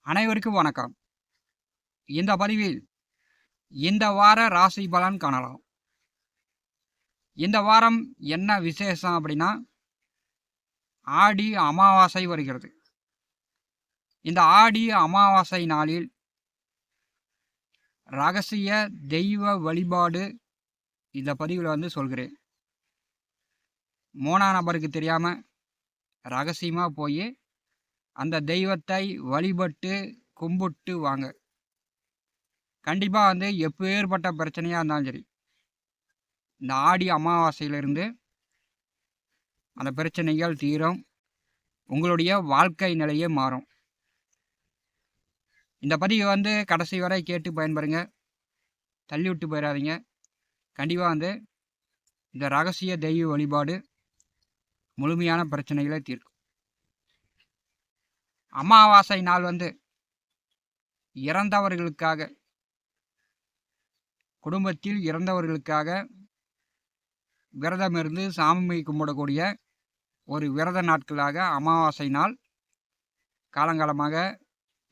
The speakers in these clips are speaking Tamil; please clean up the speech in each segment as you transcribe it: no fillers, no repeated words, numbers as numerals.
அனைவருக்கும் வணக்கம். இந்த பதிவில் இந்த வார ராசி பலன் காணலாம். இந்த வாரம் என்ன விசேஷம் அப்படின்னா, ஆடி அமாவாசை வருகிறது. இந்த ஆடி அமாவாசை நாளில் ரகசிய தெய்வ வழிபாடு இந்த பதிவில் சொல்கிறேன். மூணா நபருக்கு தெரியாம ரகசியமா போய் அந்த தெய்வத்தை வழிபட்டு கும்பிட்டு வாங்க. கண்டிப்பா எப்பேற்பட்ட பிரச்சனையா இருந்தாலும் சரி, இந்த ஆடி அமாவாசையிலிருந்து அந்த பிரச்சனைகள் தீரும். உங்களுடைய வாழ்க்கை நிலையே மாறும். இந்த பதிவை கடைசி வரை கேட்டு பயன்பெறுங்க. தள்ளி விட்டு போயிடாதீங்க. கண்டிப்பாக இந்த ரகசிய தெய்வ வழிபாடு முழுமையான பிரச்சனைகளை தீர்க்கும். அமாவாசை நாள் இறந்தவர்களுக்காக, குடும்பத்தில் இறந்தவர்களுக்காக விரதம் இருந்து சாமி கும்பிடக்கூடிய ஒரு விரத நாட்களாக அமாவாசை நாள் காலங்காலமாக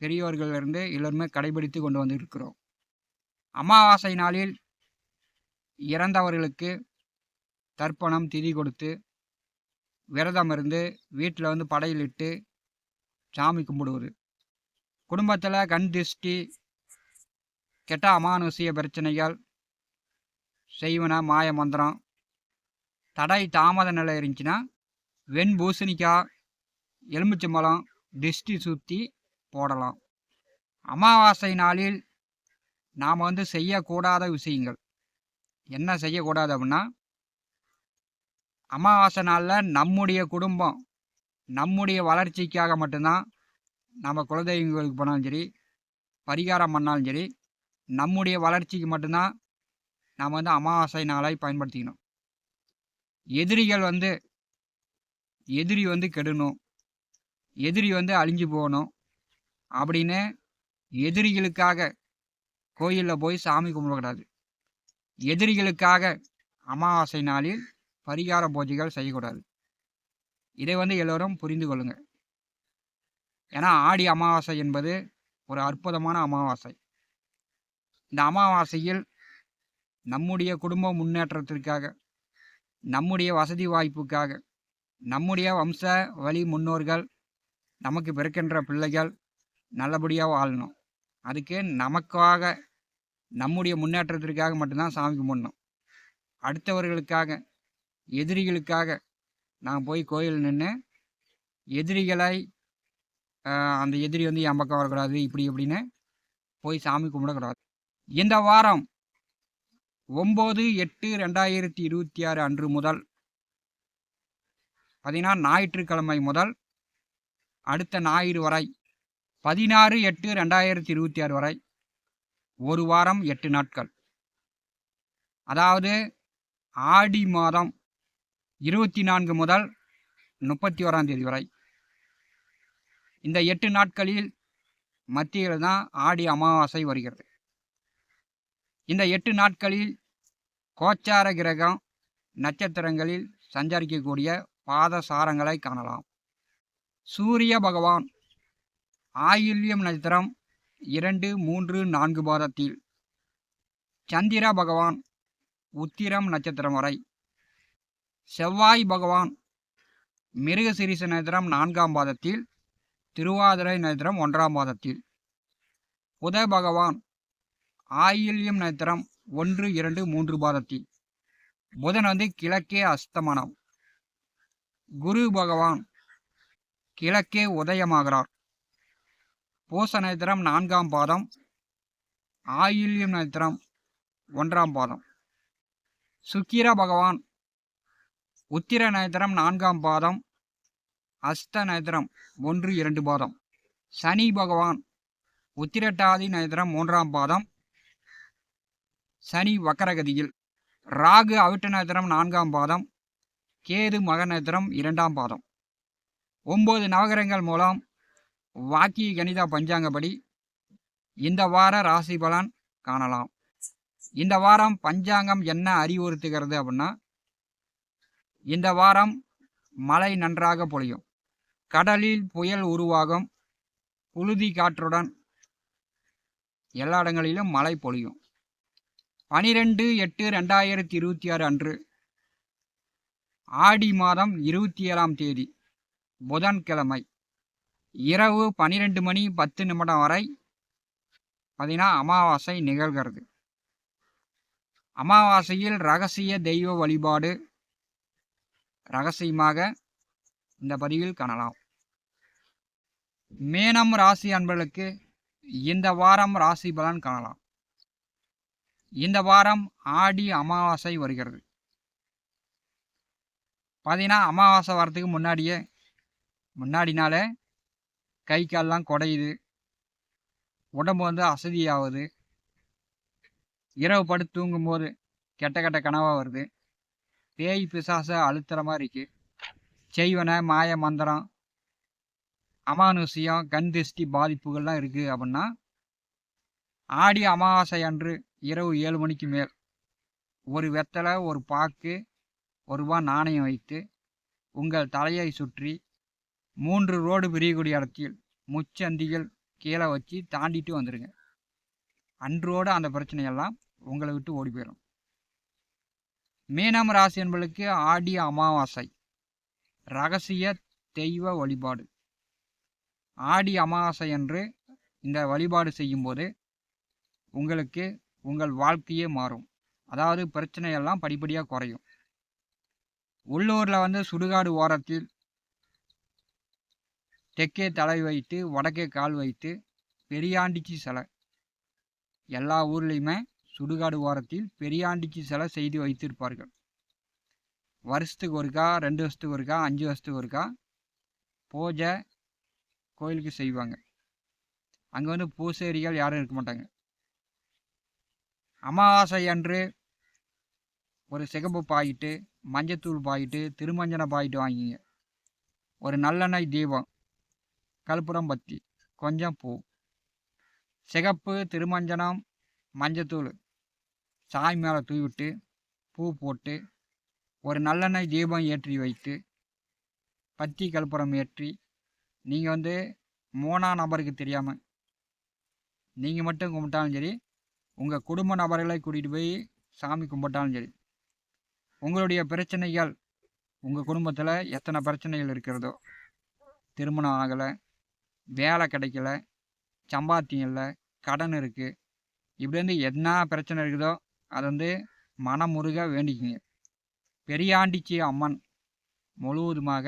பெரியவர்களிலிருந்து எல்லோருமே கடைபிடித்து கொண்டு வந்திருக்கிறோம். அமாவாசை நாளில் இறந்தவர்களுக்கு தர்ப்பணம் திதி கொடுத்து விரதம் இருந்து வீட்டில் படையிலிட்டு சாமி கும்பிடுவது, குடும்பத்தில் கண் திருஷ்டி, கெட்ட அமானுஷிய பிரச்சனைகள், செய்வன மாய மந்திரம், தடை தாமத நிலை இருந்துச்சுன்னா வெண்பூசணிக்காய், எலுமிச்சம்பழம் திருஷ்டி சுற்றி போடலாம். அமாவாசை நாளில் நாம் செய்யக்கூடாத விஷயங்கள் என்ன செய்யக்கூடாது அப்படின்னா, அமாவாசை நாளில் நம்முடைய குடும்பம், நம்முடைய வளர்ச்சிக்காக மட்டும்தான் நம்ம குலதெய்வங்களுக்கு போனாலும் சரி, பரிகாரம் பண்ணாலும் சரி, நம்முடைய வளர்ச்சிக்கு மட்டும்தான் நாம் அமாவாசை நாளை பயன்படுத்திக்கணும். எதிரிகள் எதிரி கெடணும், எதிரி அழிஞ்சு போகணும் அப்படின்னு எதிரிகளுக்காக கோயிலில் போய் சாமி கும்பிடக்கூடாது. எதிரிகளுக்காக அமாவாசை நாளில் பரிகார பூஜைகள் செய்யக்கூடாது. இதை எல்லோரும் புரிந்து கொள்ளுங்க. ஏன்னா ஆடி அமாவாசை என்பது ஒரு அற்புதமான அமாவாசை. இந்த அமாவாசையில் நம்முடைய குடும்ப முன்னேற்றத்திற்காக, நம்முடைய வசதி வாய்ப்புக்காக, நம்முடைய வம்ச வழி முன்னோர்கள், நமக்கு பிறக்கின்ற பிள்ளைகள் நல்லபடியாக வாழணும். அதுக்கு நமக்காக, நம்முடைய முன்னேற்றத்திற்காக மட்டும்தான் சாமி கும்பிடணும். அடுத்தவர்களுக்காக, எதிரிகளுக்காக நான் போய் கோயில் நின்று எதிரிகளை அந்த எதிரி என் பக்கம் வரக்கூடாது இப்படி இப்படின்னு போய் சாமி கும்பிடக்கூடாது. இந்த வாரம் 9/8/2026 அன்று முதல் ஞாயிற்றுக்கிழமை முதல் அடுத்த ஞாயிறு வரை 16/8/2026 வரை ஒரு வாரம் 8 நாட்கள், அதாவது ஆடி மாதம் 24 முதல் 31ஆம் தேதி வரை இந்த 8 நாட்களில் மத்தியில் தான் ஆடி அமாவாசை வருகிறது. இந்த 8 நாட்களில் கோச்சார கிரகம் நட்சத்திரங்களில் சஞ்சரிக்கக்கூடிய பாதசாரங்களை காணலாம். சூரிய பகவான் ஆயில்யம் நட்சத்திரம் 2, 3, 4 பாதத்தில், சந்திர பகவான் உத்திரம் நட்சத்திரம் வரை, செவ்வாய் பகவான் மிருகசீரிஷ நட்சத்திரம் 4ஆம் பாதத்தில், திருவாதிரை நட்சத்திரம் 1ஆம் பாதத்தில், புத பகவான் ஆயில்யம் நட்சத்திரம் 1, 2, 3 பாதத்தில், புதன் கிழக்கே அஸ்தமனம், குரு பகவான் கிழக்கே உதயமாகிறார், பூச நட்சத்திரம் 4ஆம் பாதம், ஆயில்யம் நட்சத்திரம் 1ஆம் பாதம், சுக்கிர பகவான் உத்திர நட்சத்திரம் 4ஆம் பாதம், அஸ்த நட்சத்திரம் 1, 2 பாதம், சனி பகவான் உத்திரட்டாதி நட்சத்திரம் 3ஆம் பாதம், சனி வக்கரகதியில், ராகு அவிட்ட நட்சத்திரம் 4ஆம் பாதம், கேது மக நட்சத்திரம் 2ஆம் பாதம். 9 நவகிரகங்கள் மூலம் வாக்கிய கணித பஞ்சாங்கப்படி இந்த வார ராசி பலன் காணலாம். இந்த வாரம் பஞ்சாங்கம் என்ன அறிவுறுத்துகிறது அப்படின்னா, இந்த வாரம் மழை நன்றாக பொழியும், கடலில் புயல் உருவாகும், புழுதி காற்றுடன் எல்லா இடங்களிலும் மழை பொழியும். 12/8/2026 அன்று ஆடி மாதம் 27ஆம் தேதி புதன்கிழமை இரவு 12:10 வரை பார்த்தீங்கன்னா அமாவாசை நிகழ்கிறது. அமாவாசையில் ரகசிய தெய்வ வழிபாடு ரகசியமாக இந்த பதிவில் காணலாம். மேனம் ராசி அன்பர்களுக்கு இந்த வாரம் ராசி பலன் காணலாம். இந்த வாரம் ஆடி அமாவாசை வருகிறது. பார்த்தீங்கன்னா அமாவாசை வரத்துக்கு முன்னாடினாலே கை கால்லாம் குடையுது, உடம்பு வந்து அசதியாகுது, இரவு படுத்து தூங்கும்போது கெட்ட கெட்ட கனவாக வருது, பேய் பிசாசை அழுத்துற மாதிரி இருக்குது, செய்வன மாய மந்திரம் அமானுஷ்யம் கண் திருஷ்டி பாதிப்புகள்லாம் இருக்குது அப்படின்னா ஆடி அமாவாசை அன்று இரவு 7 மணிக்கு மேல் ஒரு வெத்தலை, ஒரு பாக்கு, ₹1 நாணயம் வைத்து உங்கள் தலையை சுற்றி 3 ரோடு பிரியக்கூடிய இடத்தில் முச்சந்திகள் கீழே வச்சு தாண்டிட்டு வந்துடுங்க. அன்றோடு அந்த பிரச்சனையெல்லாம் உங்களை விட்டு ஓடி போயிடும். மீனம் ராசி என்பதற்கு ஆடி அமாவாசை ரகசிய தெய்வ வழிபாடு. ஆடி அமாவாசை அன்று இந்த வழிபாடு செய்யும்போது உங்களுக்கு உங்கள் வாழ்க்கையே மாறும். அதாவது பிரச்சனையெல்லாம் படிப்படியாக குறையும். உள்ளூரில் வந்து சுடுகாடு ஓரத்தில் தெற்கே தலை வைத்து வடக்கே கால் வைத்து பெரியாண்டிச்சி சிலை, எல்லா ஊர்லேயுமே சுடுகாடு ஓரத்தில் பெரியாண்டிச்சி சிலை செய்து வைத்திருப்பார்கள். வருஷத்துக்கு ஒருக்கா, 2 வருஷத்துக்கு ஒருக்கா, 5 வருஷத்துக்கு ஒருக்கா பூஜை கோயிலுக்கு செய்வாங்க. அங்கே வந்து பூசேரிகள் யாரும் இருக்க மாட்டாங்க. அமாவாசை அன்று ஒரு சிகப்பு பாயிட்டு, மஞ்சத்தூள் பாயிட்டு, திருமஞ்சன பாயிட்டு வாங்கிங்க. ஒரு நல்லெண்ணெய் தீபம், கற்பூரம் பத்தி, கொஞ்சம் பூ, சிகப்பு, திருமஞ்சனம், மஞ்சத்தூள் சாய் மேலே தூவிட்டு பூ போட்டு ஒரு நல்லெண்ணெய் தீபம் ஏற்றி வைத்து பத்தி கற்பூரம் ஏற்றி நீங்கள் வந்து 3ஆம் நபருக்கு தெரியாமல் நீங்கள் மட்டும் கும்பிட்டாலும் சரி, உங்கள் குடும்ப நபர்களை கூட்டிகிட்டு போய் சாமி கும்பிட்டாலும் சரி, உங்களுடைய பிரச்சனைகள், உங்கள் குடும்பத்தில் எத்தனை பிரச்சனைகள் இருக்கிறதோ, திருமணம் ஆகலை, வேலை கிடைக்கல, சம்பாத்தியம் இல்லை, கடன் இருக்குது, இப்படி வந்து என்ன பிரச்சனை இருக்குதோ அதை வந்து மனமுருக வேண்டிக்கிங்க. பெரியாண்டிச்சி அம்மன் முழுவதுமாக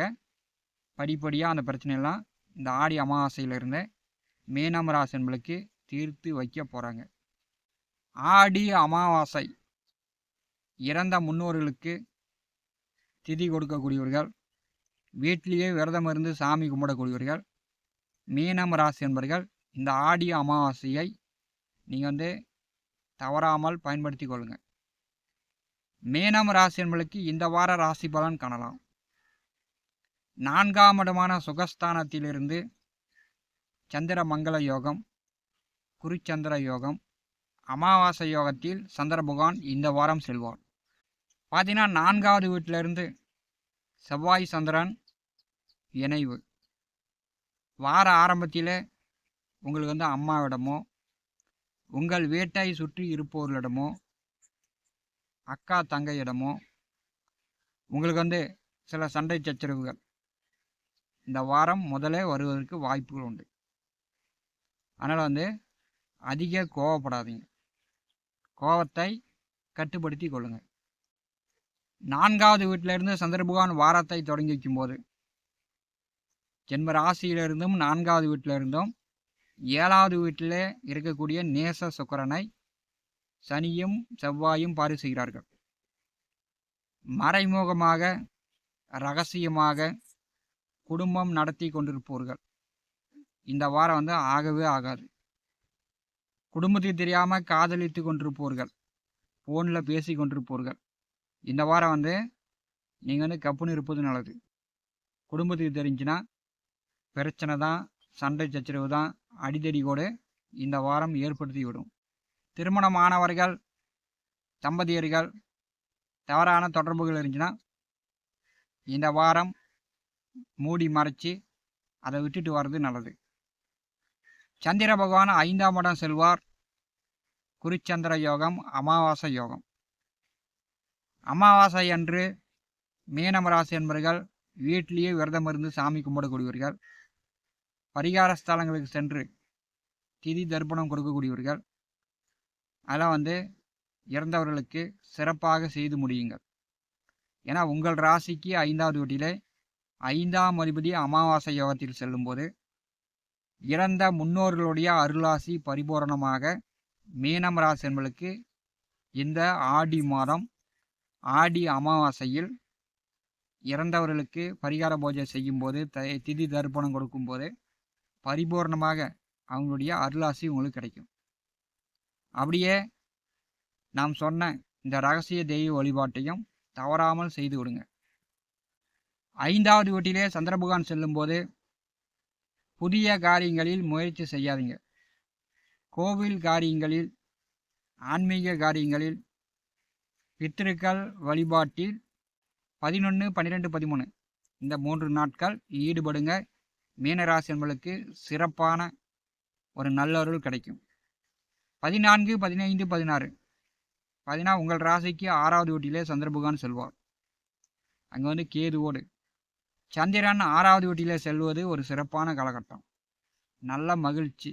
படிப்படியாக அந்த பிரச்சனையெல்லாம் இந்த ஆடி அமாவாசையிலிருந்து மீனம் ராசி என்பளுக்கு தீர்த்து வைக்க போகிறாங்க. ஆடி அமாவாசை இறந்த முன்னோர்களுக்கு திதி கொடுக்கக்கூடியவர்கள், வீட்டிலேயே விரதம் இருந்து சாமி கும்பிடக்கூடியவர்கள் மீனம் ராசி என்பவர்கள் இந்த ஆடி அமாவாசையை நீங்கள் வந்து தவறாமல் பயன்படுத்தி கொள்ளுங்கள். மீனம் ராசி என்பவர்களுக்கு இந்த வார ராசி பலன் காணலாம். 4ஆம் இடமான சுகஸ்தானத்திலிருந்து சந்திர மங்கள யோகம், குருச்சந்திர யோகம், அமாவாசை யோகத்தில் சந்திர பகவான் இந்த வாரம் செல்வார். பார்த்தீங்கன்னா 4ஆவது வீட்டிலிருந்து செவ்வாய் சந்திரன் இணைவு. வார ஆரம்பத்தில் உங்களுக்கு வந்து அம்மாவிடமோ, உங்கள் வீட்டை சுற்றி இருப்பவர்களிடமோ, அக்கா தங்கையிடமோ உங்களுக்கு வந்து சில சண்டை சச்சரவுகள் இந்த வாரம் முதலே வருவதற்கு வாய்ப்புகள் உண்டு. அதனால் வந்து அதிக கோவப்படாதீங்க, கோபத்தை கட்டுப்படுத்தி கொள்ளுங்கள். 4ஆவது வீட்டிலிருந்து சந்திர பகவான் வாரத்தை தொடங்கி வைக்கும்போது ஜென்ம ராசியிலிருந்தும் 4ஆவது வீட்டிலிருந்தும் 7ஆவது வீட்டிலே இருக்கக்கூடிய நேச சுக்கிரனை சனியும் செவ்வாயும் பாரு செய்கிறார்கள். மறைமுகமாக ரகசியமாக குடும்பம் நடத்தி கொண்டிருப்பவர்கள் இந்த வாரம் வந்து ஆகவே ஆகாது. குடும்பத்துக்கு தெரியாமல் காதலித்து கொண்டிருப்பவர்கள், ஃபோனில் பேசி கொண்டிருப்பவர்கள் இந்த வாரம் வந்து நீங்கள் வந்து கப்புன்னு இருப்பது நல்லது. குடும்பத்துக்கு தெரிஞ்சுன்னா பிரச்சனை தான், சண்டை சச்சரவு தான், அடிதடி கூட இந்த வாரம் ஏற்படுத்தி விடும். திருமணமானவர்கள், தம்பதியர்கள் தவறான தொடர்புகள் இருந்துச்சுன்னா இந்த வாரம் மூடி மறைச்சி அதை விட்டுட்டு வர்றது நல்லது. சந்திர பகவான் 5ஆம் இடம் செல்வார். குருச்சந்திர யோகம், அமாவாசை யோகம். அமாவாசை அன்று மீனம் ராசி என்பவர்கள் வீட்டிலேயே விரதம் இருந்து சாமி கும்பிடக்கூடியவர்கள், பரிகார ஸ்தலங்களுக்கு சென்று திதி தர்ப்பணம் கொடுக்கக்கூடியவர்கள். அதெல்லாம் இறந்தவர்களுக்கு சிறப்பாக செய்து முடியுங்கள். ஏன்னா உங்கள் ராசிக்கு 5வது வீட்டிலே 5ஆம் அதிபதி அமாவாசை யோகத்தில் செல்லும்போது இறந்த முன்னோர்களுடைய அருளாசி பரிபூரணமாக மீனம் ராசி என்பவர்களுக்கு இந்த ஆடி மாதம் ஆடி அமாவாசையில் இறந்தவர்களுக்கு பரிகார பூஜை செய்யும்போது திதி தர்ப்பணம் கொடுக்கும்போது பரிபூர்ணமாக அவங்களுடைய அருளாசி உங்களுக்கு கிடைக்கும். அப்படியே நாம் சொன்ன இந்த ரகசிய தெய்வ வழிபாட்டையும் தவறாமல் செய்து விடுங்க. 5வது வீட்டிலே சந்திர பகவான் செல்லும்போது புதிய காரியங்களில் முயற்சி செய்யாதீங்க. கோவில் காரியங்களில், ஆன்மீக காரியங்களில், பித்திருக்கள் வழிபாட்டில் 11, 12, 13 இந்த 3 நாட்கள் ஈடுபடுங்க. மீனராசி என்பவர்களுக்கு சிறப்பான ஒரு நல்லருள் கிடைக்கும். 14, 15, 16 உங்கள் ராசிக்கு 6வது வீட்டிலே சந்திர பகவான் செல்வார். அங்கே கேதுவோடு சந்திரன் 6வது வீட்டிலே செல்வது ஒரு சிறப்பான காலகட்டம். நல்ல மகிழ்ச்சி,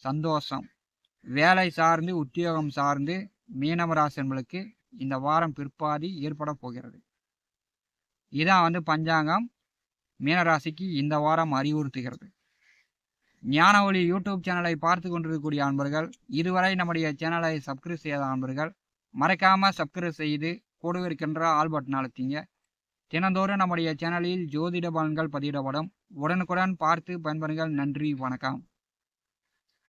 சந்தோஷம், வேலை சார்ந்து, உத்தியோகம் சார்ந்து மீனவ ராசி என்பவர்களுக்கு இந்த வாரம் பிற்பாதி ஏற்பட போகிறது. இதான் பஞ்சாங்கம் மீனராசிக்கு இந்த வாரம் அறிவுறுத்துகிறது. ஞான ஒளி யூடியூப் சேனலை பார்த்து கொண்டிருக்கக்கூடிய அன்பர்கள், இதுவரை நம்முடைய சேனலை சப்ஸ்கிரைப் செய்யாத அன்பர்கள் மறக்காமல் சப்ஸ்கிரைப் செய்து கூடவே இருக்கின்ற ஆல் பட்டன் அழுத்திங்க. தினந்தோறும் நம்முடைய சேனலில் ஜோதிட பலன்கள் பதிவிடப்படும். உடனுக்குடன் பார்த்து பயன்பெறுங்கள். நன்றி, வணக்கம்.